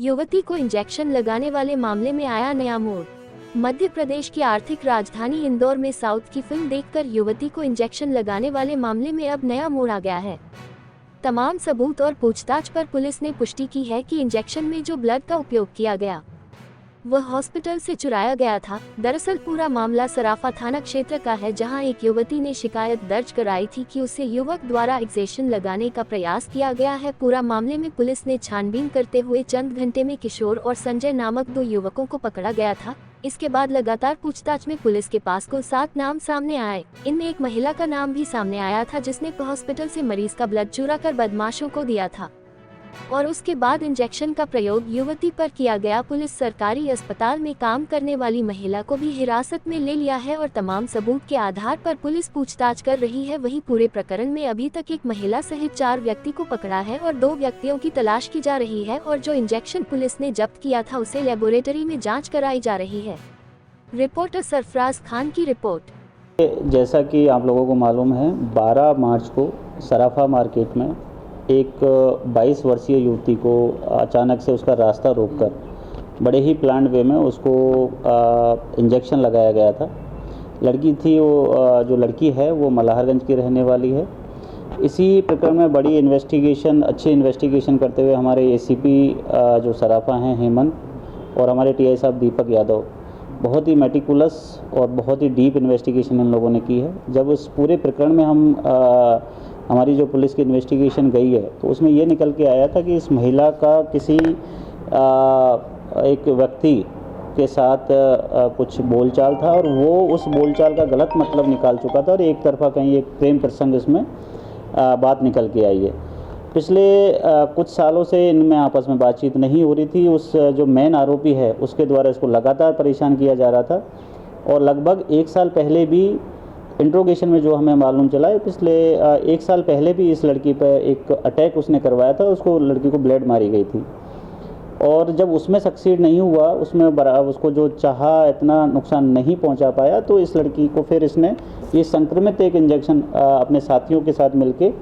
युवती को इंजेक्शन लगाने वाले मामले में आया नया मोड़। मध्य प्रदेश की आर्थिक राजधानी इंदौर में साउथ की फिल्म देखकर युवती को इंजेक्शन लगाने वाले मामले में अब नया मोड़ आ गया है। तमाम सबूत और पूछताछ पर पुलिस ने पुष्टि की है कि इंजेक्शन में जो ब्लड का उपयोग किया गया वह हॉस्पिटल से चुराया गया था। दरअसल पूरा मामला सराफा थाना क्षेत्र का है, जहां एक युवती ने शिकायत दर्ज कराई थी कि उसे युवक द्वारा इंजेक्शन लगाने का प्रयास किया गया है। पूरा मामले में पुलिस ने छानबीन करते हुए चंद घंटे में किशोर और संजय नामक 2 युवकों को पकड़ा गया था। इसके बाद लगातार पूछताछ में पुलिस के पास कुल 7 नाम सामने आए। इनमें एक महिला का नाम भी सामने आया था, जिसने हॉस्पिटल से मरीज का ब्लड चुरा कर बदमाशों को दिया था और उसके बाद इंजेक्शन का प्रयोग युवती पर किया गया। पुलिस सरकारी अस्पताल में काम करने वाली महिला को भी हिरासत में ले लिया है और तमाम सबूत के आधार पर पुलिस पूछताछ कर रही है। वहीं पूरे प्रकरण में अभी तक एक महिला सहित 4 व्यक्ति को पकड़ा है और 2 व्यक्तियों की तलाश की जा रही है और जो इंजेक्शन पुलिस ने जब्त किया था उसे लेबोरेटरी में जाँच कराई जा रही है। रिपोर्टर सरफराज खान की रिपोर्ट। जैसा कि आप लोगों को मालूम है, 12 मार्च को सराफा मार्केट में एक 22 वर्षीय युवती को अचानक से उसका रास्ता रोककर बड़े ही प्लान्ड वे में उसको इंजेक्शन लगाया गया था। लड़की थी वो, जो लड़की है वो मल्हारगंज की रहने वाली है। इसी प्रकरण में बड़ी इन्वेस्टिगेशन, अच्छी इन्वेस्टिगेशन करते हुए हमारे एसीपी जो सराफा हैं हेमंत और हमारे टीआई साहब दीपक यादव, बहुत ही मेटिकुलस और बहुत ही डीप इन्वेस्टिगेशन इन लोगों ने की है। जब उस पूरे प्रकरण में हमारी जो पुलिस की इन्वेस्टिगेशन गई है तो उसमें ये निकल के आया था कि इस महिला का किसी एक व्यक्ति के साथ कुछ बोलचाल था और वो उस बोलचाल का गलत मतलब निकाल चुका था और एक तरफा कहीं एक प्रेम प्रसंग इसमें बात निकल के आई है। पिछले कुछ सालों से इनमें आपस में बातचीत नहीं हो रही थी। उस जो मेन आरोपी है उसके द्वारा इसको लगातार परेशान किया जा रहा था और लगभग 1 साल पहले भी इंट्रोगेशन में जो हमें मालूम चला है, पिछले 1 साल पहले भी इस लड़की पर एक अटैक उसने करवाया था। उसको लड़की को ब्लेड मारी गई थी और जब उसमें सक्सीड नहीं हुआ, उसमें उसको जो चाहा इतना नुकसान नहीं पहुंचा पाया, तो इस लड़की को फिर इसने ये संक्रमित एक इंजेक्शन अपने साथियों के साथ मिलके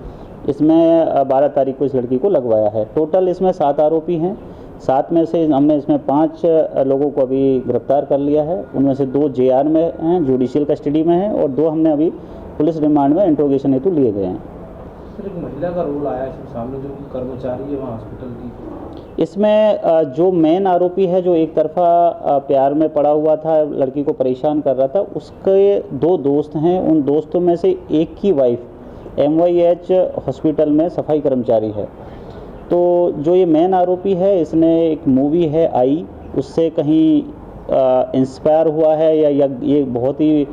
इसमें 12 तारीख को इस लड़की को लगवाया है। टोटल इसमें 7 आरोपी हैं। 7 में से हमने इसमें 5 लोगों को अभी गिरफ्तार कर लिया है। उनमें से 2 जेआर में हैं, जुडिशियल कस्टडी में हैं, और 2 हमने अभी पुलिस रिमांड में इंट्रोगेशन हेतु लिए गए हैं। सर, एक महिला का रोल आया है सामने, जो कर्मचारी है वहाँ हॉस्पिटल की। इसमें जो मेन आरोपी है, जो एक तरफा प्यार में पड़ा हुआ था, लड़की को परेशान कर रहा था, उसके 2 दोस्त हैं। उन दोस्तों में से एक की वाइफ MYH हॉस्पिटल में सफाई कर्मचारी है। तो जो ये मेन आरोपी है, इसने एक मूवी है आई, उससे कहीं इंस्पायर हुआ है या ये बहुत ही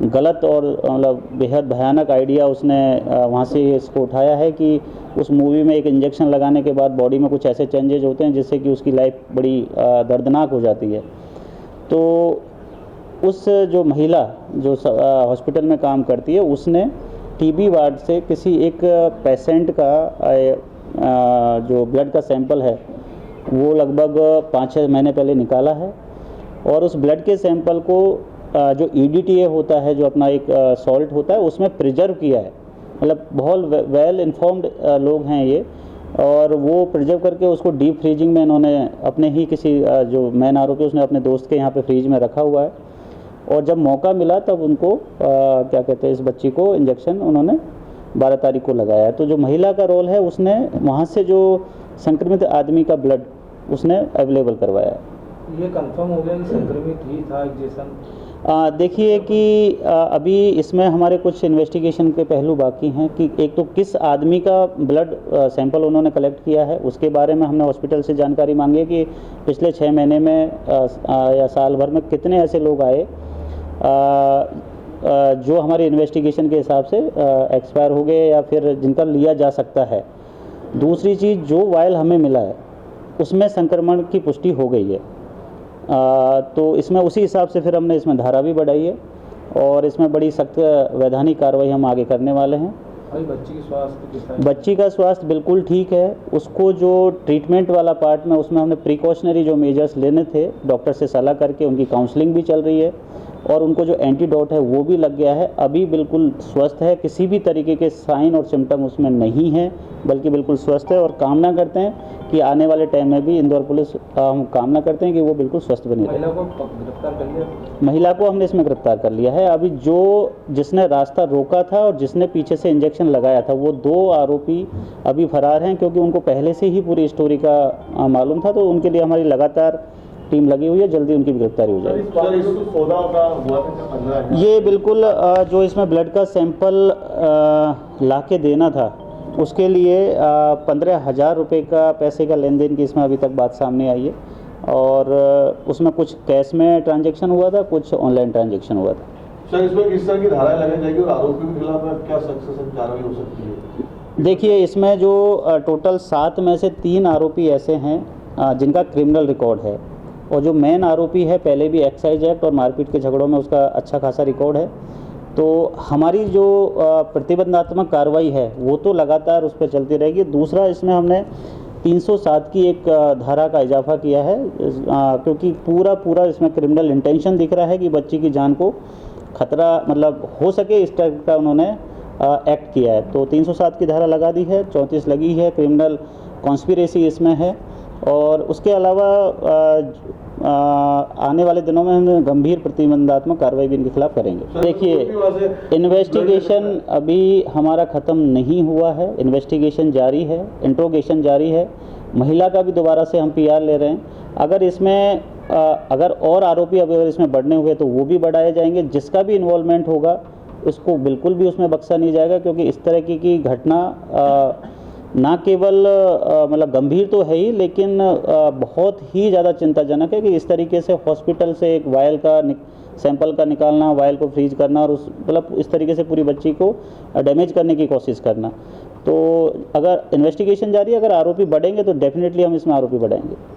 गलत और मतलब बेहद भयानक आइडिया उसने वहाँ से इसको उठाया है कि उस मूवी में एक इंजेक्शन लगाने के बाद बॉडी में कुछ ऐसे चेंजेज होते हैं जिससे कि उसकी लाइफ बड़ी दर्दनाक हो जाती है। तो उस जो महिला जो हॉस्पिटल में काम करती है, उसने टीबी वार्ड से किसी एक पेशेंट का जो ब्लड का सैंपल है वो लगभग 5-6 महीने पहले निकाला है और उस ब्लड के सैंपल को जो EDTA होता है, जो अपना एक सॉल्ट होता है, उसमें प्रिजर्व किया है। मतलब बहुत वेल इन्फॉर्म्ड लोग हैं ये, और वो प्रिजर्व करके उसको डीप फ्रीजिंग में इन्होंने अपने ही किसी जो मेन आरोपी उसने अपने दोस्त के यहाँ पे फ्रीज में रखा हुआ है, और जब मौका मिला तब उनको क्या कहते हैं, इस बच्ची को इंजेक्शन उन्होंने 12 तारीख को लगाया है। तो जो महिला का रोल है, उसने वहाँ से जो संक्रमित आदमी का ब्लड उसने अवेलेबल करवाया है। ये कंफर्म हो गया कि संक्रमित ही था इंजेक्शन? देखिए कि अभी इसमें हमारे कुछ इन्वेस्टिगेशन के पहलू बाकी हैं कि एक तो किस आदमी का ब्लड सैंपल उन्होंने कलेक्ट किया है, उसके बारे में हमने हॉस्पिटल से जानकारी मांगी है कि पिछले 6 महीने में या साल भर में कितने ऐसे लोग आए जो हमारी इन्वेस्टिगेशन के हिसाब से एक्सपायर हो गए या फिर जिनका लिया जा सकता है। दूसरी चीज़, जो वायल हमें मिला है उसमें संक्रमण की पुष्टि हो गई है। तो इसमें उसी हिसाब से फिर हमने इसमें धारा भी बढ़ाई है और इसमें बड़ी सख्त वैधानिक कार्रवाई हम आगे करने वाले हैं। बच्ची की स्वास्थ्य, बच्ची का स्वास्थ्य बिल्कुल ठीक है। उसको जो ट्रीटमेंट वाला पार्ट में, उसमें हमने प्रिकॉशनरी जो मेजर्स लेने थे डॉक्टर से सलाह करके, उनकी काउंसलिंग भी चल रही है और उनको जो एंटीडोट है वो भी लग गया है। अभी बिल्कुल स्वस्थ है, किसी भी तरीके के साइन और सिम्टम उसमें नहीं है, बल्कि बिल्कुल स्वस्थ है। और कामना करते हैं कि आने वाले टाइम में भी इंदौर पुलिस हम कामना करते हैं कि वो बिल्कुल स्वस्थ बनी रहे। महिला को गिरफ्तार कर लिया? महिला को हमने इसमें गिरफ्तार कर लिया है। अभी जिसने रास्ता रोका था और जिसने पीछे से इंजेक्शन लगाया था, वो 2 आरोपी अभी फरार हैं, क्योंकि उनको पहले से ही पूरी स्टोरी का मालूम था। तो उनके लिए हमारी लगातार टीम लगी हुई है, जल्दी उनकी गिरफ्तारी हो जाएगी। ये बिल्कुल जो इसमें ब्लड का सैंपल ला के देना था, उसके लिए 15,000 रुपये का पैसे का लेन देन की इसमें अभी तक बात सामने आई है। और उसमें कुछ कैश में ट्रांजैक्शन हुआ था, कुछ ऑनलाइन ट्रांजैक्शन हुआ था। सर, इसमें किस तरह की धाराएं लगाई जाएगी और आरोपी के खिलाफ क्या सख्त कार्रवाई हो सकती है? देखिए, इसमें जो टोटल 7 में से 3 आरोपी ऐसे हैं जिनका क्रिमिनल रिकॉर्ड है, और जो मेन आरोपी है पहले भी एक्साइज एक्ट और मारपीट के झगड़ों में उसका अच्छा खासा रिकॉर्ड है। तो हमारी जो प्रतिबंधात्मक कार्रवाई है वो तो लगातार उस पर चलती रहेगी। दूसरा, इसमें हमने 307 की एक धारा का इजाफा किया है, क्योंकि पूरा इसमें क्रिमिनल इंटेंशन दिख रहा है कि बच्ची की जान को खतरा मतलब हो सके, इस टाइप का उन्होंने एक्ट किया है। तो 307 की धारा लगा दी है, 34 लगी है, क्रिमिनल कॉन्स्पिरेसी इसमें है। और उसके अलावा आने वाले दिनों में हम गंभीर प्रतिबंधात्मक कार्रवाई भी इनके खिलाफ करेंगे। देखिए, इन्वेस्टिगेशन अभी हमारा ख़त्म नहीं हुआ है, इन्वेस्टिगेशन जारी है, इंट्रोगेशन जारी है। महिला का भी दोबारा से हम PR ले रहे हैं। अगर इसमें अगर और आरोपी अगर इसमें बढ़ने हुए तो वो भी बढ़ाए जाएंगे। जिसका भी इन्वॉल्वमेंट होगा उसको बिल्कुल भी उसमें बख्शा नहीं जाएगा, क्योंकि इस तरह की घटना ना केवल मतलब गंभीर तो है ही, लेकिन बहुत ही ज़्यादा चिंताजनक है कि इस तरीके से हॉस्पिटल से एक वायल का सैंपल का निकालना, वायल को फ्रीज करना और उस मतलब इस तरीके से पूरी बच्ची को डैमेज करने की कोशिश करना। तो अगर इन्वेस्टिगेशन जारी है, अगर आरोपी बढ़ेंगे तो डेफिनेटली हम इसमें आरोपी बढ़ाएंगे।